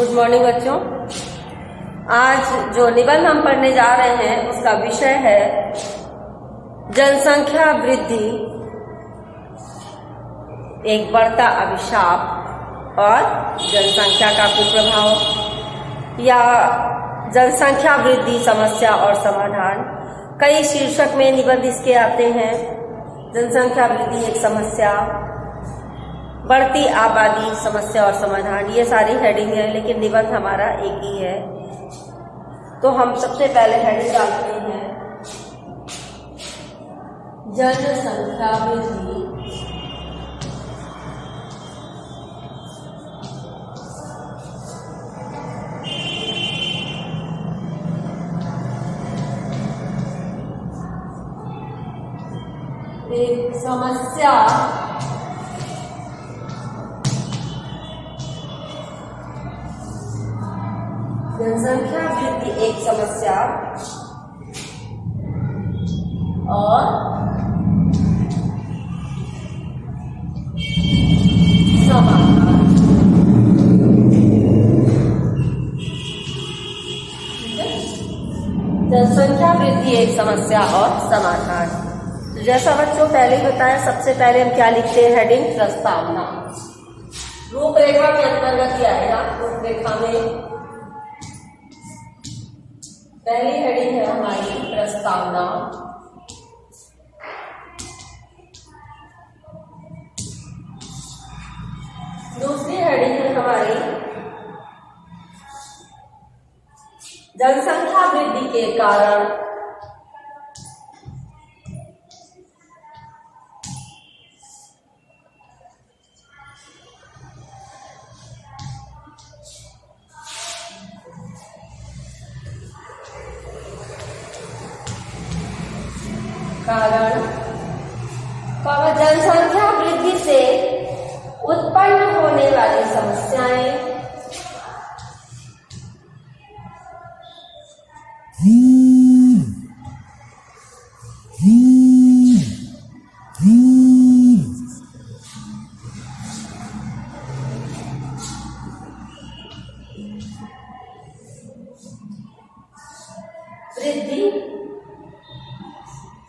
Good morning बच्चों। आज जो निबंध हम पढ़ने जा रहे हैं उसका विषय है जनसंख्या वृद्धि, एक बढ़ता अभिशाप और जनसंख्या का कुप्रभाव, या जनसंख्या वृद्धि समस्या और समाधान। कई शीर्षक में निबंध इसके आते हैं। जनसंख्या वृद्धि एक समस्या, बढ़ती आबादी समस्या और समाधान, ये सारी हेडिंग है, लेकिन निबंध हमारा एक ही है। तो हम सबसे पहले हेडिंग डालते हैं जनसंख्या वृद्धि एक समस्या जनसंख्या वृद्धि एक समस्या और समाधान। जनसंख्या वृद्धि एक समस्या और समाधान। तो जैसा बच्चों पहले ही बताया, सबसे पहले हम क्या लिखते हैं? हेडिंग प्रस्तावना। रूपरेखा के अंतर्गत ही आएगा। रूपरेखा में पहली हेडिंग है हमारी प्रस्तावना। दूसरी हेडिंग है हमारी जनसंख्या वृद्धि के कारण। जनसंख्या वृद्धि से उत्पन्न होने वाली समस्याएं, वृद्धि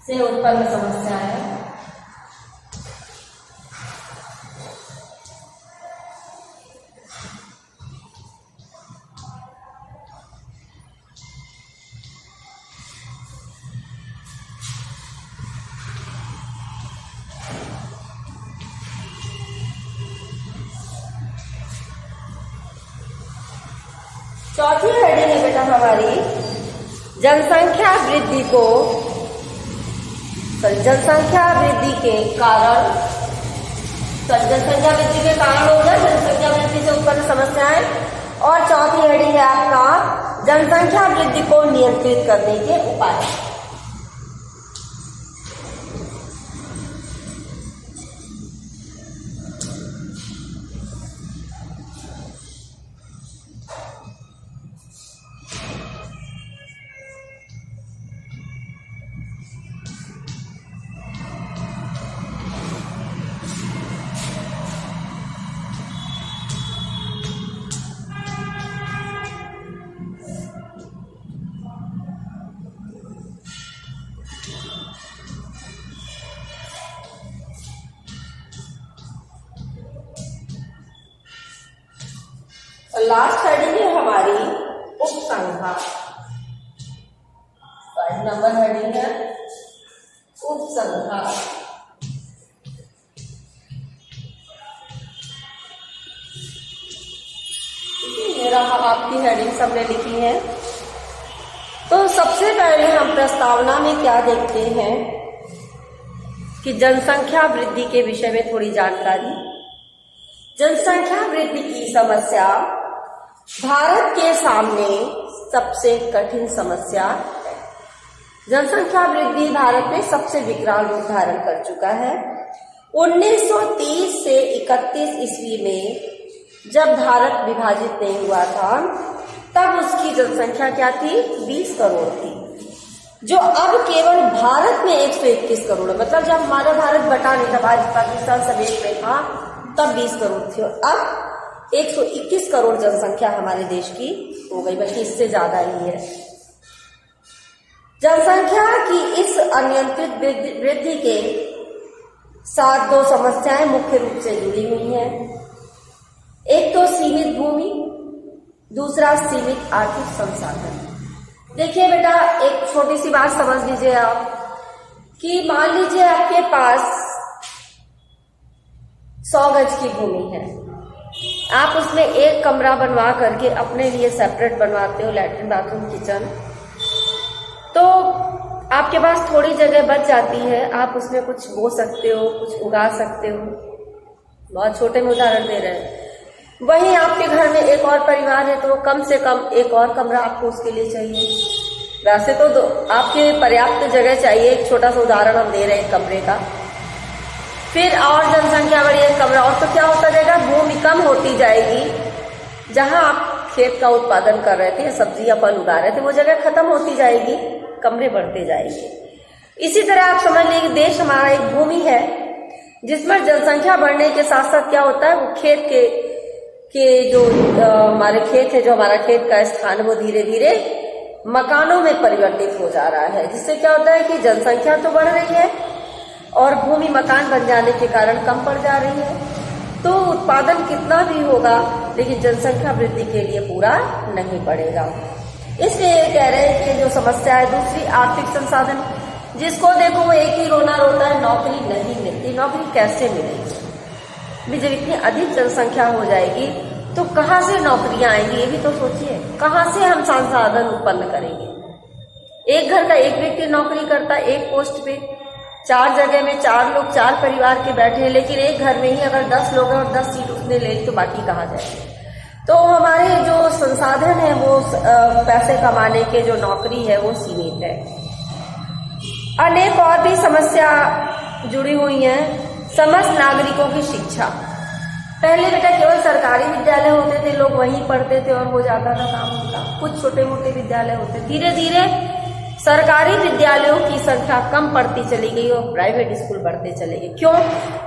से उत्पन्न समस्याएं, चौथी हेडिंग है बेटा हमारी जनसंख्या वृद्धि के कारण। जनसंख्या वृद्धि के कारण हो गया जनसंख्या वृद्धि से उत्पन्न समस्याएं। और चौथी हेडिंग है आपका जनसंख्या वृद्धि को नियंत्रित करने के उपाय। लास्ट हेडिंग है हमारी उपसंहार। 5 नंबर हेडिंग है उपसंहार। मेरा आपकी हेडिंग सबने लिखी है। तो सबसे पहले हम प्रस्तावना में क्या देखते हैं कि जनसंख्या वृद्धि के विषय में थोड़ी जानकारी। जनसंख्या वृद्धि की समस्या भारत के सामने सबसे कठिन समस्या है। जनसंख्या वृद्धि भारत में सबसे विकराल रूप धारण कर चुका है। 1930 से 31 ईस्वी में जब भारत विभाजित नहीं हुआ था, तब उसकी जनसंख्या क्या थी? 20 करोड़ थी, जो अब केवल भारत में 121 करोड़। मतलब जब हमारा भारत बटा नहीं था, भारत पाकिस्तान समेत में था, तब 20 करोड़ थी। और अब 121 करोड़ जनसंख्या हमारे देश की हो गई, बल्कि इससे ज्यादा ही है। जनसंख्या की इस अनियंत्रित वृद्धि के साथ दो समस्याएं मुख्य रूप से जुड़ी हुई हैं। एक तो सीमित भूमि, दूसरा सीमित आर्थिक संसाधन। देखिए बेटा, एक छोटी सी बात समझ लीजिए आप कि मान लीजिए आपके पास 100 गज की भूमि है, आप उसमें एक कमरा बनवा करके अपने लिए सेपरेट बनवाते हो, लैट्रिन बाथरूम किचन, तो आपके पास थोड़ी जगह बच जाती है, आप उसमें कुछ बो सकते हो, कुछ उगा सकते हो। बहुत छोटे में उदाहरण दे रहे हैं। वहीं आपके घर में एक और परिवार है तो कम से कम एक और कमरा आपको उसके लिए चाहिए। वैसे तो आपके पर्याप्त जगह चाहिए, एक छोटा सा उदाहरण हम दे रहे हैं कमरे का। फिर और जनसंख्या बढ़ी, एक कमरा और, तो क्या होता जाएगा, भूमि कम होती जाएगी। जहां आप खेत का उत्पादन कर रहे थे, सब्जी या फल उगा रहे थे, वो जगह खत्म होती जाएगी, कमरे बढ़ते जाएंगे। इसी तरह आप समझ लीजिए देश हमारा एक भूमि है जिसमें जनसंख्या बढ़ने के साथ साथ क्या होता है, वो खेत के जो हमारे खेत है, जो हमारा खेत का स्थान, वो धीरे धीरे मकानों में परिवर्तित हो जा रहा है। जिससे क्या होता है कि जनसंख्या तो बढ़ रही है और भूमि मकान बन जाने के कारण कम पड़ जा रही है। तो उत्पादन कितना भी होगा लेकिन जनसंख्या वृद्धि के लिए पूरा नहीं पड़ेगा। इसलिए कह रहे हैं कि जो समस्या है दूसरी, आर्थिक संसाधन। जिसको देखो वो एक ही रोना रोता है, नौकरी नहीं मिलती। नौकरी कैसे मिलेगी? जब इतनी अधिक जनसंख्या हो जाएगी तो कहाँ से नौकरियां आएंगी, ये भी तो सोचिए। कहाँ से हम संसाधन उत्पन्न करेंगे? एक घर का एक व्यक्ति नौकरी करता है, एक पोस्ट पे, 4 जगह में 4 लोग, 4 परिवार के बैठे हैं, लेकिन एक घर में ही अगर 10 लोग हैं और 10 सीट उसने ले ली तो बाकी कहाँ जाएंगे? तो हमारे जो संसाधन है वो पैसे कमाने के, जो नौकरी है वो सीमित है। अनेक और भी समस्या जुड़ी हुई हैं। समस्त नागरिकों की शिक्षा। पहले बेटा केवल सरकारी विद्यालय होते थे, लोग वहीं पढ़ते थे और हो जाता था काम उनका। कुछ छोटे मोटे विद्यालय होते, धीरे धीरे सरकारी विद्यालयों की संख्या कम पड़ती चली गई और प्राइवेट स्कूल बढ़ते चले गए। क्यों?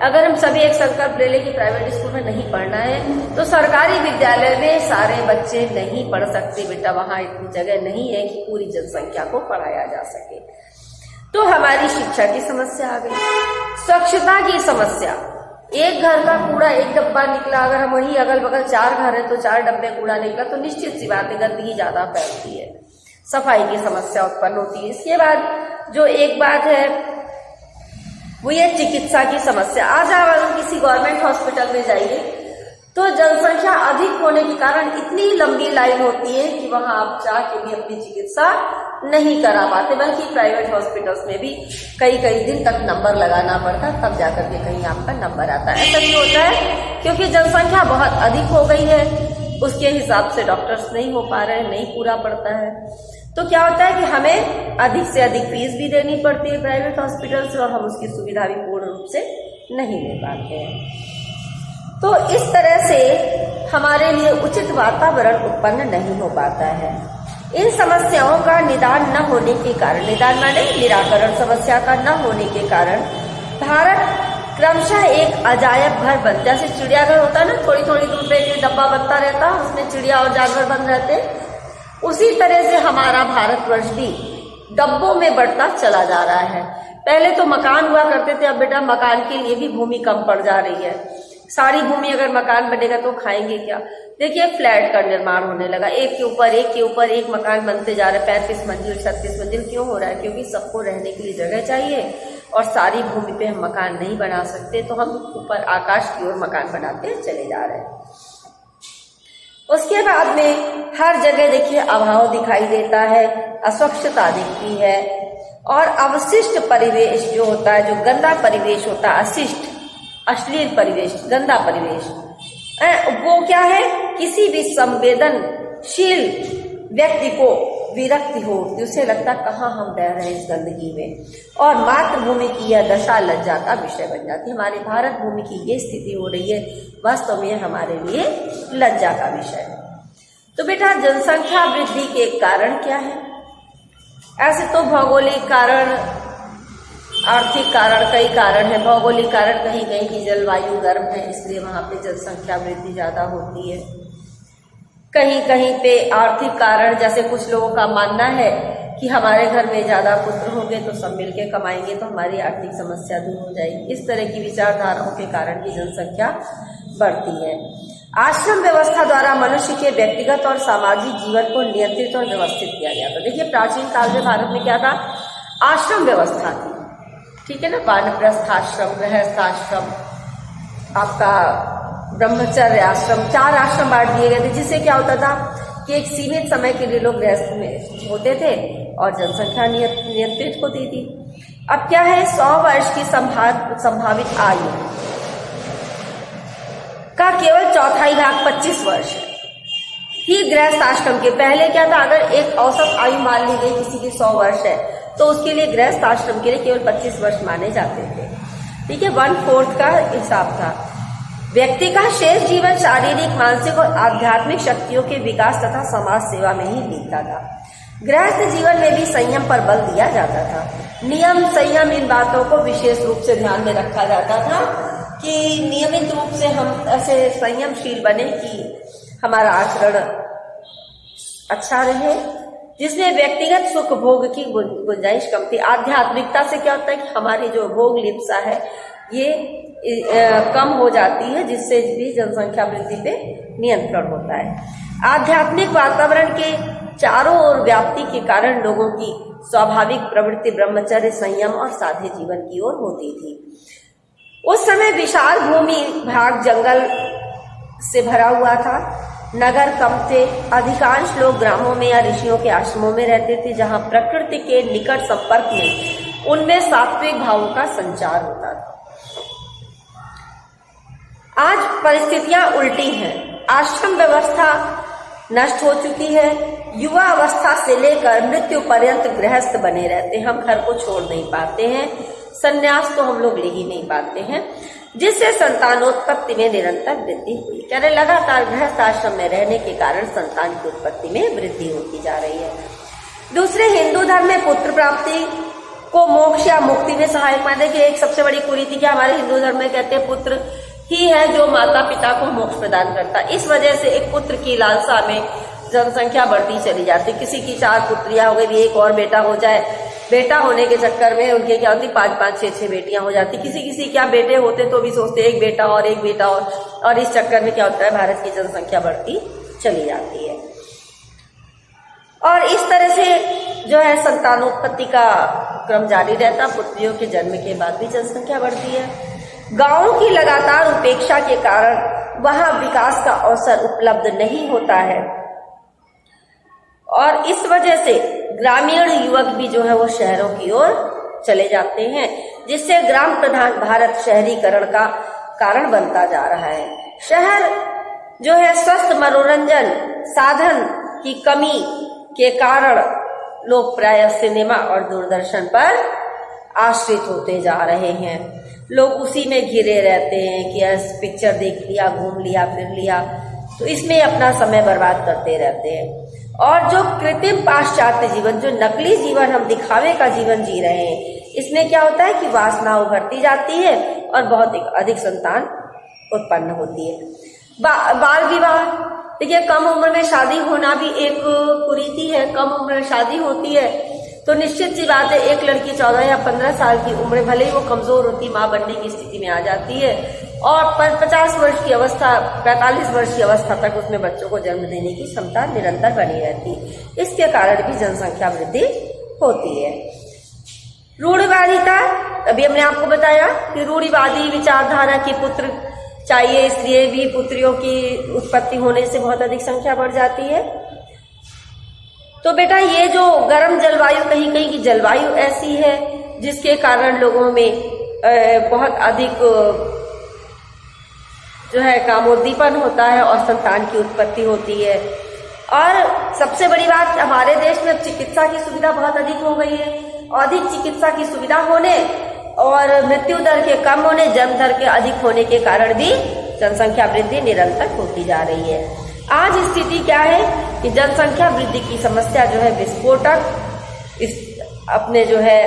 अगर हम सभी एक संकल्प ले लें कि प्राइवेट स्कूल में नहीं पढ़ना है तो सरकारी विद्यालय में सारे बच्चे नहीं पढ़ सकते बेटा, वहां इतनी जगह नहीं है कि पूरी जनसंख्या को पढ़ाया जा सके। तो हमारी शिक्षा की समस्या आ गई। स्वच्छता की समस्या। एक घर का कूड़ा एक डब्बा निकला, अगर हम वही अगल बगल 4 घर है तो 4 डब्बे कूड़ा निकला, तो निश्चित सी बात है गंदगी ज्यादा फैलती है, सफाई की समस्या उत्पन्न होती है। इसके बाद जो एक बात है वो ये चिकित्सा की समस्या। आज अगर किसी गवर्नमेंट हॉस्पिटल में जाइए तो जनसंख्या अधिक होने के कारण इतनी लंबी लाइन होती है कि वहां आप चाह के भी अपनी चिकित्सा नहीं करा पाते, बल्कि प्राइवेट हॉस्पिटल्स में भी कई दिन तक नंबर लगाना पड़ता, तब जाकर के कहीं आपका नंबर आता है। ऐसा क्यों होता है? क्योंकि जनसंख्या बहुत अधिक हो गई है, उसके हिसाब से डॉक्टर्स नहीं हो पा रहे हैं, नहीं पूरा पड़ता है। तो क्या होता है कि हमें अधिक से अधिक फीस भी देनी पड़ती है प्राइवेट हॉस्पिटल से और हम उसकी सुविधा भी पूर्ण रूप से नहीं ले पाते हैं। तो इस तरह से हमारे लिए उचित वातावरण उत्पन्न नहीं हो पाता है। इन समस्याओं का निदान न होने के कारण, निदान माने निराकरण, समस्या का न होने के कारण भारत क्रमशः एक अजायब घर बनता है। जैसे चिड़ियाघर होता है ना, थोड़ी थोड़ी दूर पे एक डब्बा बनता रहता है, उसमें चिड़िया और जानवर बन रहते हैं, उसी तरह से हमारा भारतवर्ष भी डब्बों में बढ़ता चला जा रहा है। पहले तो मकान हुआ करते थे, अब बेटा मकान के लिए भी भूमि कम पड़ जा रही है। सारी भूमि अगर मकान बनेगा तो खाएंगे क्या? देखिए फ्लैट का निर्माण होने लगा, एक के ऊपर एक मकान बनते जा रहे, 35 मंजिल 36 मंजिल। क्यों हो रहा है? क्योंकि सबको रहने के लिए जगह चाहिए और सारी भूमि पे हम मकान नहीं बना सकते, तो हम ऊपर आकाश की ओर मकान बनाते चले जा रहे हैं। उसके बाद में हर जगह देखिए अभाव दिखाई देता है, अस्वच्छता दिखती है और अवशिष्ट परिवेश जो होता है, जो गंदा परिवेश होता है, अशिष्ट अश्लील परिवेश, गंदा परिवेश, वो क्या है? किसी भी संवेदनशील व्यक्ति को विरक्ति होती, उसे लगता कहाँ हम रह रहे हैं इस गंदगी में, और मातृभूमि की यह दशा लज्जा का विषय बन जाती है। हमारी भारत भूमि की ये स्थिति हो रही है, वास्तव में हमारे लिए लज्जा का विषय है। तो बेटा जनसंख्या वृद्धि के कारण क्या है? ऐसे तो भौगोलिक कारण आर्थिक कारण, कई कारण है, भौगोलिक कारण, कहीं कहीं की जलवायु गर्म है इसलिए वहाँ पे जनसंख्या वृद्धि ज़्यादा होती है। कहीं कहीं पे आर्थिक कारण, जैसे कुछ लोगों का मानना है कि हमारे घर में ज़्यादा पुत्र होंगे तो सब मिलके कमाएंगे तो हमारी आर्थिक समस्या दूर हो जाएगी। इस तरह की विचारधाराओं के कारण भी जनसंख्या बढ़ती है। आश्रम व्यवस्था द्वारा मनुष्य के व्यक्तिगत और सामाजिक जीवन को नियंत्रित और व्यवस्थित किया गया था। देखिए प्राचीन काल में भारत में क्या था, आश्रम व्यवस्था थी, ठीक है ना, वानप्रस्थाश्रम, गृहस्थाश्रम, आपका ब्रह्मचर्य आश्रम, 4 आश्रम बांट दिए गए थे, जिससे क्या होता था कि एक सीमित समय के लिए लोग गृहस्थ में होते थे और जनसंख्या नियंत्रित होती थी। अब क्या है, 100 वर्ष की संभावित आयु का केवल चौथाई भाग 25 वर्ष ही गृहस्थ आश्रम के। पहले क्या था, अगर एक औसत आयु मान ली गई किसी की 100 वर्ष है तो उसके लिए गृहस्थ आश्रम के लिए केवल 25 वर्ष माने जाते थे, ठीक है, 1/4 का हिसाब था। व्यक्ति का शेष जीवन शारीरिक, मानसिक और आध्यात्मिक शक्तियों के विकास तथा समाज सेवा में ही बीतता था। गृहस्थ जीवन में भी संयम पर बल दिया जाता था। नियम, संयम, इन बातों को विशेष रूप से ध्यान में रखा जाता था कि नियमित रूप से हम ऐसे संयमशील बने कि हमारा आचरण अच्छा रहे, जिसमें व्यक्तिगत सुख भोग की गुंजाइश कम थी। आध्यात्मिकता से क्या होता है कि हमारी जो भोग लिप्सा है ये कम हो जाती है, जिससे भी जनसंख्या वृद्धि पे नियंत्रण होता है। आध्यात्मिक वातावरण के चारों ओर व्याप्ति के कारण लोगों की स्वाभाविक प्रवृत्ति ब्रह्मचर्य, संयम और साधे जीवन की ओर होती थी। उस समय विशाल भूमि भाग जंगल से भरा हुआ था, नगर कम थे, अधिकांश लोग ग्रामों में या ऋषियों के आश्रमों में रहते थे, जहां प्रकृति के निकट संपर्क में उनमें सात्विक भावों का संचार होता था। आज परिस्थितियां उल्टी हैं, आश्रम व्यवस्था नष्ट हो चुकी है, युवा अवस्था से लेकर मृत्यु पर्यंत गृहस्थ बने रहते हैं, हम घर को छोड़ नहीं पाते हैं, संन्यास तो हम लोग ले ही नहीं पाते हैं, जिससे संतानोत्पत्ति में निरंतर वृद्धि हुई। कह रहे लगातार गृहस्थ आश्रम में रहने के कारण संतान की उत्पत्ति में वृद्धि होती जा रही है। दूसरे, हिंदू धर्म में पुत्र प्राप्ति को मोक्ष या मुक्ति में सहायक मानते कि एक सबसे बड़ी कुरीति क्या हमारे हिंदू धर्म में कहते हैं पुत्र ही है जो माता पिता को मोक्ष प्रदान करता है। इस वजह से एक पुत्र की लालसा में जनसंख्या बढ़ती चली जाती। किसी की 4 पुत्रियां हो गई, एक और बेटा हो जाए, बेटा होने के चक्कर में उनके क्या होती 5-5, 6-6 बेटियां हो जाती। किसी क्या बेटे होते तो भी सोचते एक बेटा और इस चक्कर में क्या होता है भारत की जनसंख्या बढ़ती चली जाती है। और इस तरह से जो है संतानोत्पत्ति का क्रम जारी रहता, पुत्रियों के जन्म के बाद भी जनसंख्या बढ़ती है। गांवों की लगातार उपेक्षा के कारण वहां विकास का अवसर उपलब्ध नहीं होता है और इस वजह से ग्रामीण युवक भी जो है वो शहरों की ओर चले जाते हैं, जिससे ग्राम प्रधान भारत शहरीकरण का कारण बनता जा रहा है। शहर जो है स्वस्थ मनोरंजन साधन की कमी के कारण लोग प्रायः सिनेमा और दूरदर्शन पर आश्रित होते जा रहे हैं। लोग उसी में घिरे रहते हैं कि पिक्चर देख लिया, घूम लिया, फिर लिया, तो इसमें अपना समय बर्बाद करते रहते हैं। और जो कृत्रिम पाश्चात्य जीवन, जो नकली जीवन, हम दिखावे का जीवन जी रहे हैं, इसमें क्या होता है कि वासना उभरती जाती है और बहुत अधिक संतान उत्पन्न होती है। बाल विवाह, देखिए कम उम्र में शादी होना भी एक कुरीति है। कम उम्र में शादी होती है तो निश्चित सी बात है एक लड़की 14 या 15 साल की उम्र, भले ही वो कमजोर होती, माँ बनने की स्थिति में आ जाती है और 50 वर्ष की अवस्था, 45 वर्ष की अवस्था तक उसमें बच्चों को जन्म देने की क्षमता निरंतर बनी रहती है। इसके कारण भी जनसंख्या वृद्धि होती है। रूढ़िवादिता, अभी हमने आपको बताया कि रूढ़िवादी विचारधारा की पुत्र चाहिए, इसलिए भी पुत्रियों की उत्पत्ति होने से बहुत अधिक संख्या बढ़ जाती है। तो बेटा ये जो गर्म जलवायु, कहीं कहीं की जलवायु ऐसी है जिसके कारण लोगों में बहुत अधिक जो है कामोद्दीपन होता है और संतान की उत्पत्ति होती है। और सबसे बड़ी बात, हमारे देश में चिकित्सा की सुविधा बहुत अधिक हो गई है। अधिक चिकित्सा की सुविधा होने और मृत्यु दर के कम होने, जन्म दर के अधिक होने के कारण भी जनसंख्या वृद्धि निरंतर होती जा रही है। आज स्थिति क्या है कि जनसंख्या वृद्धि की समस्या जो है विस्फोटक अपने जो है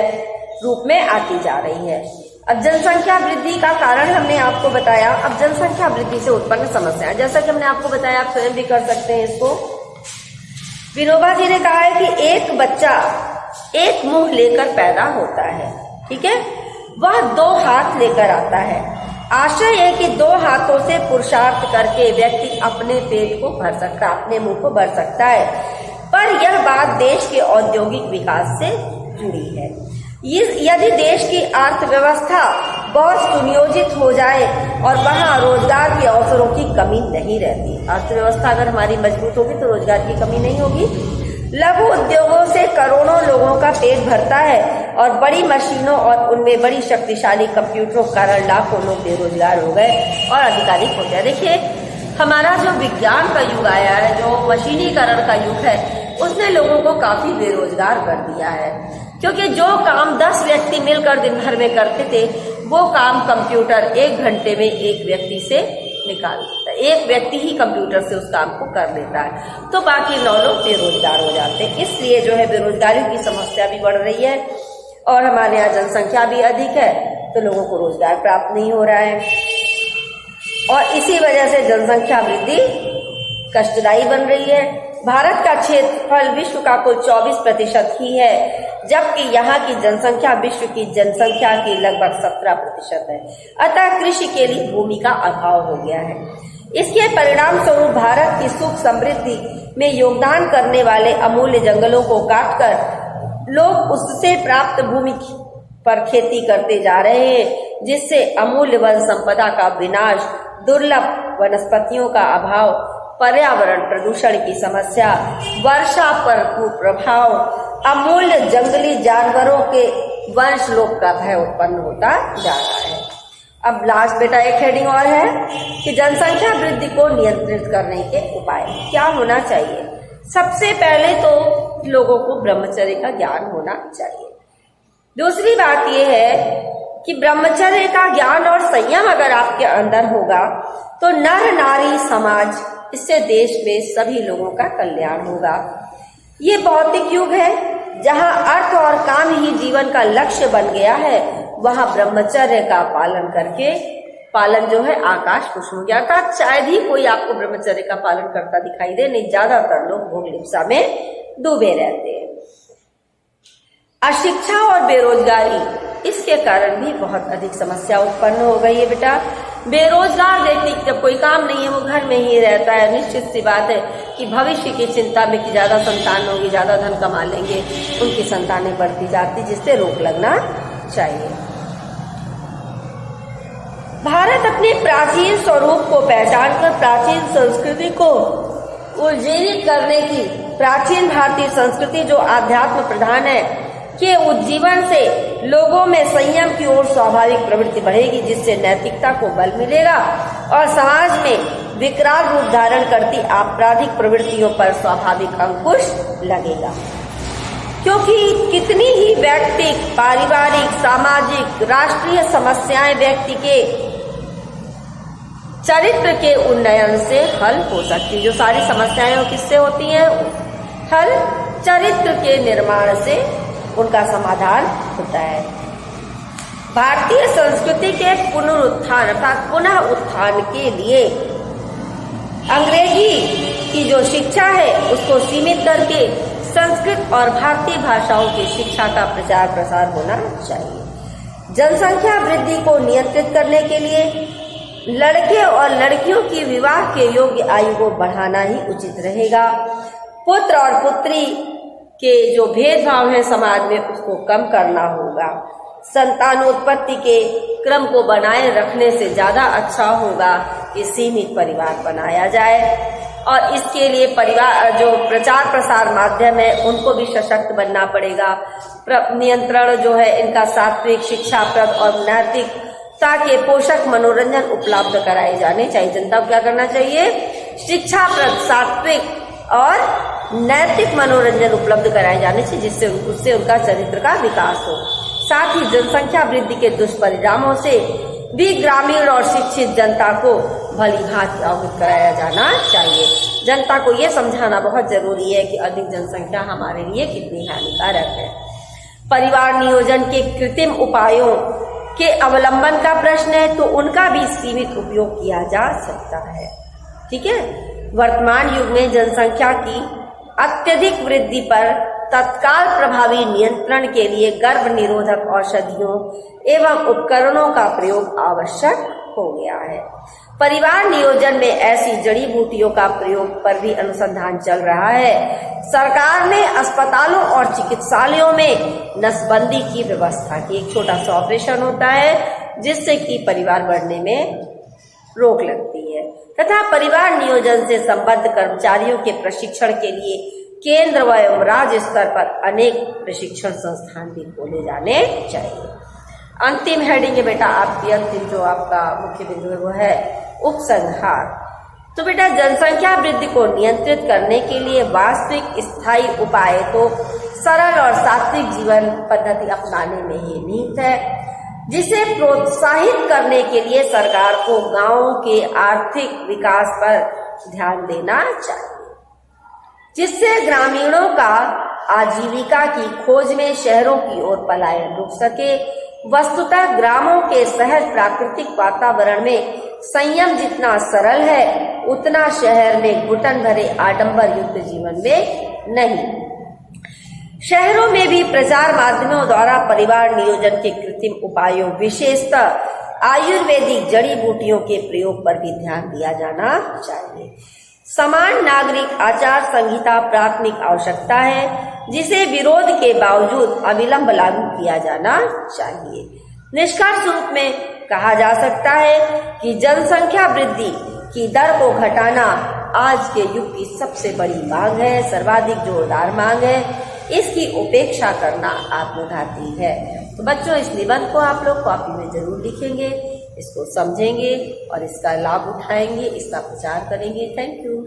रूप में आती जा रही है। अब जनसंख्या वृद्धि का कारण हमने आपको बताया। अब जनसंख्या वृद्धि से उत्पन्न समस्या, जैसा कि हमने आपको बताया, आप स्वयं भी कर सकते हैं इसको। विनोबा जी ने कहा है कि एक बच्चा एक मुंह लेकर पैदा होता है, ठीक है, वह 2 हाथ लेकर आता है। आशय है कि 2 हाथों से पुरुषार्थ करके व्यक्ति अपने पेट को भर सकता है, अपने मुंह को भर सकता है, पर यह बात देश के औद्योगिक विकास से जुड़ी है। यदि देश की अर्थव्यवस्था बहुत सुनियोजित हो जाए और वहाँ रोजगार के अवसरों की कमी नहीं रहती, अर्थव्यवस्था अगर हमारी मजबूत होगी तो रोजगार की कमी नहीं होगी। लघु उद्योगों से करोड़ों लोगों का पेट भरता है और बड़ी मशीनों और उनमें बड़ी शक्तिशाली कंप्यूटरों के कारण लाखों लोग बेरोजगार हो गए और अधिकाधिक हो गए। देखिए, हमारा जो विज्ञान का युग आया है, जो मशीनीकरण का युग है, उसने लोगों को काफी बेरोजगार कर दिया है, क्योंकि जो काम 10 व्यक्ति मिलकर दिन भर में करते थे, वो काम कंप्यूटर 1 घंटे में एक व्यक्ति से निकाल देता है। एक व्यक्ति ही कंप्यूटर से उस काम को कर लेता है, तो बाकी 9 लोग बेरोजगार हो जाते हैं। इसलिए जो है बेरोजगारी की समस्या भी बढ़ रही है और हमारे यहाँ जनसंख्या भी अधिक है, तो लोगों को रोजगार प्राप्त नहीं हो रहा है और इसी वजह से जनसंख्या वृद्धि कष्टदायी बन रही है। भारत का क्षेत्रफल विश्व का कुल 24% ही है, जबकि यहाँ की जनसंख्या विश्व की जनसंख्या की लगभग 17% है। अतः कृषि के लिए भूमि का अभाव हो गया है। इसके परिणाम स्वरूप भारत की सुख समृद्धि में योगदान करने वाले अमूल्य जंगलों को काटकर लोग उससे प्राप्त भूमि पर खेती करते जा रहे हैं, जिससे अमूल्य वन संपदा का विनाश, दुर्लभ वनस्पतियों का अभाव, पर्यावरण प्रदूषण की समस्या, वर्षा पर कुप्रभाव, अमूल्य जंगली जानवरों के वंशलोप का भय उत्पन्न होता जा रहा है। अब लास्ट बेटा एक हेडिंग और है कि जनसंख्या वृद्धि को नियंत्रित करने के उपाय क्या होना चाहिए। सबसे पहले तो लोगों को ब्रह्मचर्य का ज्ञान होना चाहिए। दूसरी बात यह है कि ब्रह्मचर्य का ज्ञान और संयम अगर आपके अंदर होगा तो नर नारी समाज, इससे देश में सभी लोगों का कल्याण होगा। ये भौतिक युग है जहां अर्थ और काम ही जीवन का लक्ष्य बन गया है, वहां ब्रह्मचर्य का पालन जो है आकाश कुसुम हो गया। अर्थात शायद ही कोई आपको ब्रह्मचर्य का पालन करता दिखाई दे, नहीं, ज्यादातर लोग भोग लिप्सा में डूबे रहते हैं। अशिक्षा और बेरोजगारी, इसके कारण भी बहुत अधिक समस्या उत्पन्न हो गई है बेटा। बेरोजगार व्यक्ति जब कोई काम नहीं है, वो घर में ही रहता है, निश्चित सी बात है कि भविष्य की चिंता में कि ज्यादा संतान होगी, ज्यादा धन कमा लेंगे, उनकी संतानें बढ़ती जाती, जिससे रोक लगना चाहिए। भारत अपने प्राचीन स्वरूप को पहचान कर प्राचीन संस्कृति को उज्जीवित करने की, प्राचीन भारतीय संस्कृति जो आध्यात्म प्रधान है के उज्जीवन से लोगों में संयम की ओर स्वाभाविक प्रवृत्ति बढ़ेगी, जिससे नैतिकता को बल मिलेगा और समाज में विकराल रूप धारण करती आपराधिक प्रवृत्तियों पर स्वाभाविक अंकुश लगेगा। क्योंकि कितनी ही व्यक्तिक, पारिवारिक, सामाजिक, राष्ट्रीय समस्याएं व्यक्ति के चरित्र के उन्नयन से हल हो सकती। जो सारी समस्याएं वो किससे होती हैं? हल चरित्र के निर्माण से उनका समाधान होता है। भारतीय संस्कृति के पुनरुत्थान अर्थात पुनः उत्थान के लिए अंग्रेजी की जो शिक्षा है उसको सीमित करके संस्कृत और भारतीय भाषाओं की शिक्षा का प्रचार प्रसार होना चाहिए। जनसंख्या वृद्धि को नियंत्रित करने के लिए लड़के और लड़कियों की विवाह के योग्य आयु को बढ़ाना ही उचित रहेगा। पुत्र और पुत्री के जो भेदभाव है समाज में उसको कम करना होगा। संतानोत्पत्ति के क्रम को बनाए रखने से ज्यादा अच्छा होगा कि सीमित परिवार बनाया जाए और इसके लिए परिवार जो प्रचार प्रसार माध्यम है उनको भी सशक्त बनना पड़ेगा। नियंत्रण जो है इनका सात्विक, शिक्षाप्रद और नैतिकता के पोषक मनोरंजन उपलब्ध कराए जाने चाहिए। जनता को क्या करना चाहिए? शिक्षाप्रद, सात्विक और नैतिक मनोरंजन उपलब्ध कराए जाने चाहिए, जिससे उससे उनका चरित्र का विकास हो। साथ ही जनसंख्या वृद्धि के दुष्परिणामों से भी ग्रामीण और शिक्षित जनता को भली भांति अवगत कराया जाना चाहिए। जनता को ये समझाना बहुत जरूरी है कि अधिक जनसंख्या हमारे लिए कितनी हानिकारक है। परिवार नियोजन के कृत्रिम उपायों के अवलंबन का प्रश्न है तो उनका भी सीमित उपयोग किया जा सकता है। ठीक है। वर्तमान युग में जनसंख्या की अत्यधिक वृद्धि पर तत्काल प्रभावी नियंत्रण के लिए गर्भ निरोधक औषधियों एवं उपकरणों का प्रयोग आवश्यक हो गया है। परिवार नियोजन में ऐसी जड़ी बूटियों का प्रयोग पर भी अनुसंधान चल रहा है। सरकार ने अस्पतालों और चिकित्सालयों में नसबंदी की व्यवस्था की। एक छोटा सा ऑपरेशन होता है जिससे कि परिवार बढ़ने में रोक लगती है तथा परिवार नियोजन से संबद्ध कर्मचारियों के प्रशिक्षण के लिए केंद्र व राज्य स्तर पर अनेक प्रशिक्षण संस्थान भी खोले जाने चाहिए। अंतिम हेडिंग है बेटा आपकी, अंतिम जो आपका मुख्य बिंदु है वो है उपसंहार। तो बेटा जनसंख्या वृद्धि को नियंत्रित करने के लिए वास्तविक स्थायी उपाय तो सरल और सात्विक जीवन पद्धति अपनाने में ही निहित है, जिसे प्रोत्साहित करने के लिए सरकार को गांवों के आर्थिक विकास पर ध्यान देना चाहिए, जिससे ग्रामीणों का आजीविका की खोज में शहरों की ओर पलायन रुक सके। वस्तुतः ग्रामों के सहज प्राकृतिक वातावरण में संयम जितना सरल है उतना शहर में घुटन भरे आडंबर युक्त जीवन में नहीं। शहरों में भी प्रचार माध्यमों द्वारा परिवार नियोजन के कृत्रिम उपायों विशेषतः आयुर्वेदिक जड़ी बूटियों के प्रयोग पर भी ध्यान दिया जाना चाहिए। समान नागरिक आचार संहिता प्राथमिक आवश्यकता है जिसे विरोध के बावजूद अविलंब लागू किया जाना चाहिए। निष्कर्ष रूप में कहा जा सकता है कि जनसंख्या वृद्धि की दर को घटाना आज के युग की सबसे बड़ी मांग है, सर्वाधिक जोरदार मांग है। इसकी उपेक्षा करना आत्मघाती है। तो बच्चों इस निबंध को आप लोग कॉपी में जरूर लिखेंगे, इसको समझेंगे और इसका लाभ उठाएंगे, इसका प्रचार करेंगे। Thank you.